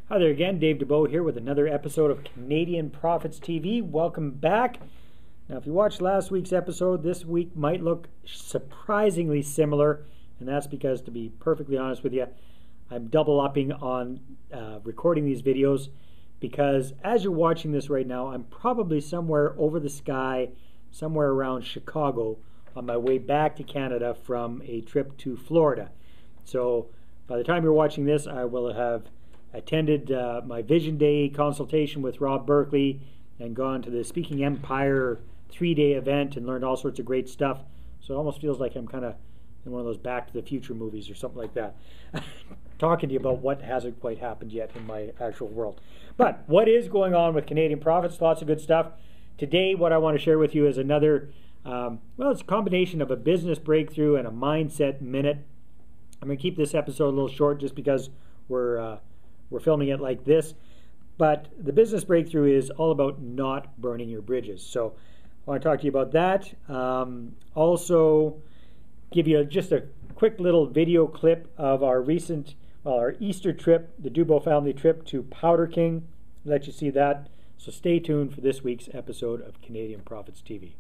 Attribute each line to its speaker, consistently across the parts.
Speaker 1: Hi there again, Dave Dubeau here with another episode of Canadian Profits TV. Welcome back. Now, if you watched last week's episode, this week might look surprisingly similar, and that's because, to be perfectly honest with you, I'm double upping on recording these videos because as you're watching this right now, I'm probably somewhere over the sky, somewhere around Chicago, on my way back to Canada from a trip to Florida. So by the time you're watching this, I will have attended my Vision Day consultation with Rob Berkeley and gone to the Speaking Empire 3-day event and learned all sorts of great stuff. So it almost feels like I'm kind of in one of those Back to the Future movies or something like that, talking to you about what hasn't quite happened yet in my actual world. But what is going on with Canadian Profits? Lots of good stuff. Today, what I want to share with you is another, it's a combination of a business breakthrough and a mindset minute. I'm going to keep this episode a little short just because we're filming it like this, but the business breakthrough is all about not burning your bridges. So I want to talk to you about that. Also give you just a quick little video clip of our our Easter trip, the Dubeau family trip to Powder King. Let you see that. So stay tuned for this week's episode of Canadian Profits TV.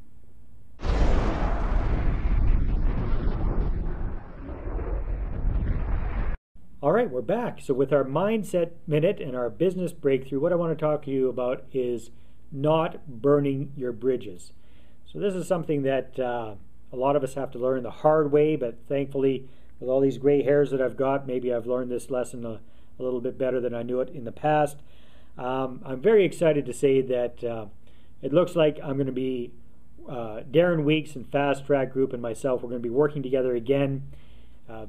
Speaker 1: All right, we're back. So with our mindset minute and our business breakthrough, what I want to talk to you about is not burning your bridges. So this is something that a lot of us have to learn the hard way, but thankfully with all these gray hairs that I've got, maybe I've learned this lesson a little bit better than I knew it in the past. I'm very excited to say that it looks like I'm going to be, Darren Weeks and Fast Track Group and myself, we're going to be working together again.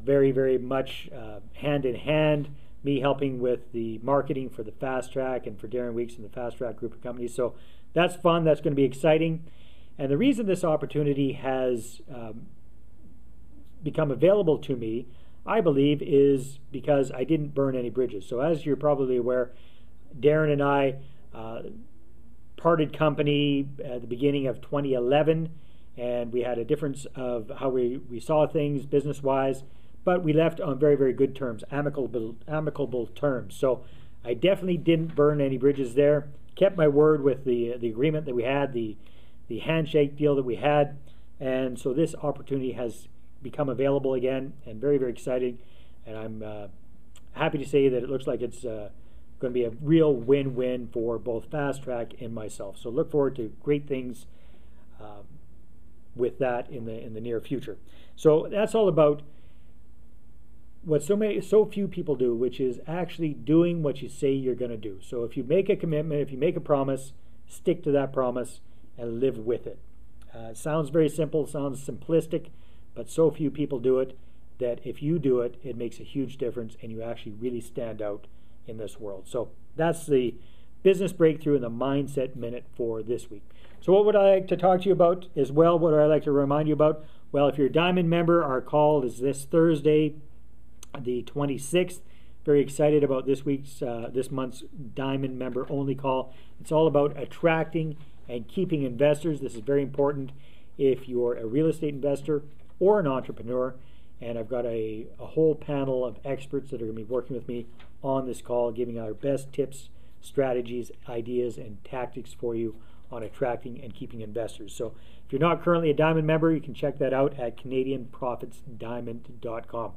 Speaker 1: Very, very much hand in hand, me helping with the marketing for the Fast Track and for Darren Weeks and the Fast Track group of companies. So that's fun. That's going to be exciting. And the reason this opportunity has become available to me, I believe, is because I didn't burn any bridges. So as you're probably aware, Darren and I parted company at the beginning of 2011. And we had a difference of how we saw things business-wise, but we left on very, very good terms, amicable terms. So I definitely didn't burn any bridges there. Kept my word with the agreement that we had, the handshake deal that we had, and so this opportunity has become available again, and very, very exciting. And I'm happy to say that it looks like it's going to be a real win-win for both Fast Track and myself. So look forward to great things with that in the near future. So that's all about what so few people do, which is actually doing what you say you're going to do. So if you make a commitment, if you make a promise, stick to that promise and live with it. It sounds very simple, sounds simplistic, but so few people do it that if you do it, it makes a huge difference and you actually really stand out in this world. So that's the business breakthrough and the mindset minute for this week. So what would I like to talk to you about as well? What would I like to remind you about? Well, if you're a Diamond member, our call is this Thursday, the 26th. Very excited about this month's Diamond member only call. It's all about attracting and keeping investors. This is very important if you're a real estate investor or an entrepreneur. And I've got a whole panel of experts that are going to be working with me on this call, giving our best tips, strategies, ideas, and tactics for you on attracting and keeping investors. So if you're not currently a Diamond member, you can check that out at CanadianProfitsDiamond.com.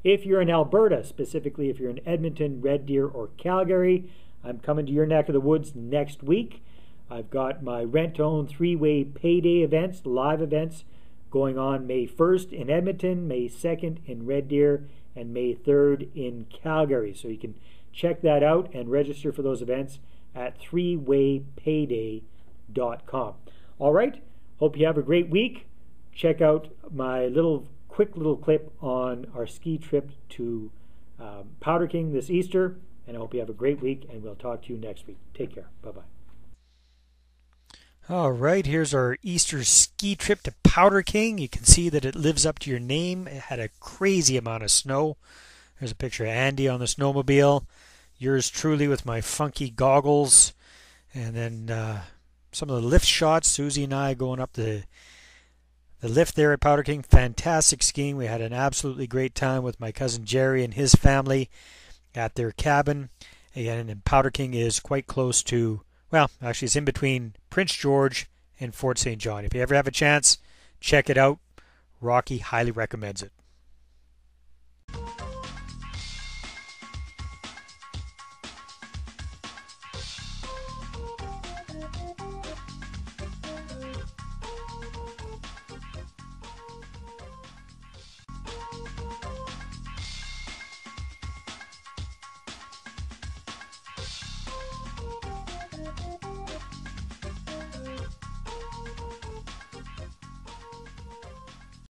Speaker 1: If you're in Alberta, specifically if you're in Edmonton, Red Deer, or Calgary, I'm coming to your neck of the woods next week. I've got my rent-to-own 3-way payday events, live events, going on May 1st in Edmonton, May 2nd in Red Deer, and May 3rd in Calgary. So you can check that out and register for those events at 3waypayday.com. All right, hope you have a great week. Check out my quick little clip on our ski trip to Powder King this Easter, and I hope you have a great week, and we'll talk to you next week. Take care. Bye-bye. All right, here's our Easter ski trip to Powder King. You can see that it lives up to your name. It had a crazy amount of snow. There's a picture of Andy on the snowmobile. Yours truly with my funky goggles. And then some of the lift shots, Susie and I going up the lift there at Powder King. Fantastic skiing. We had an absolutely great time with my cousin Jerry and his family at their cabin. And Powder King is quite close to, well, actually it's in between Prince George and Fort St. John. If you ever have a chance, check it out. Rocky highly recommends it.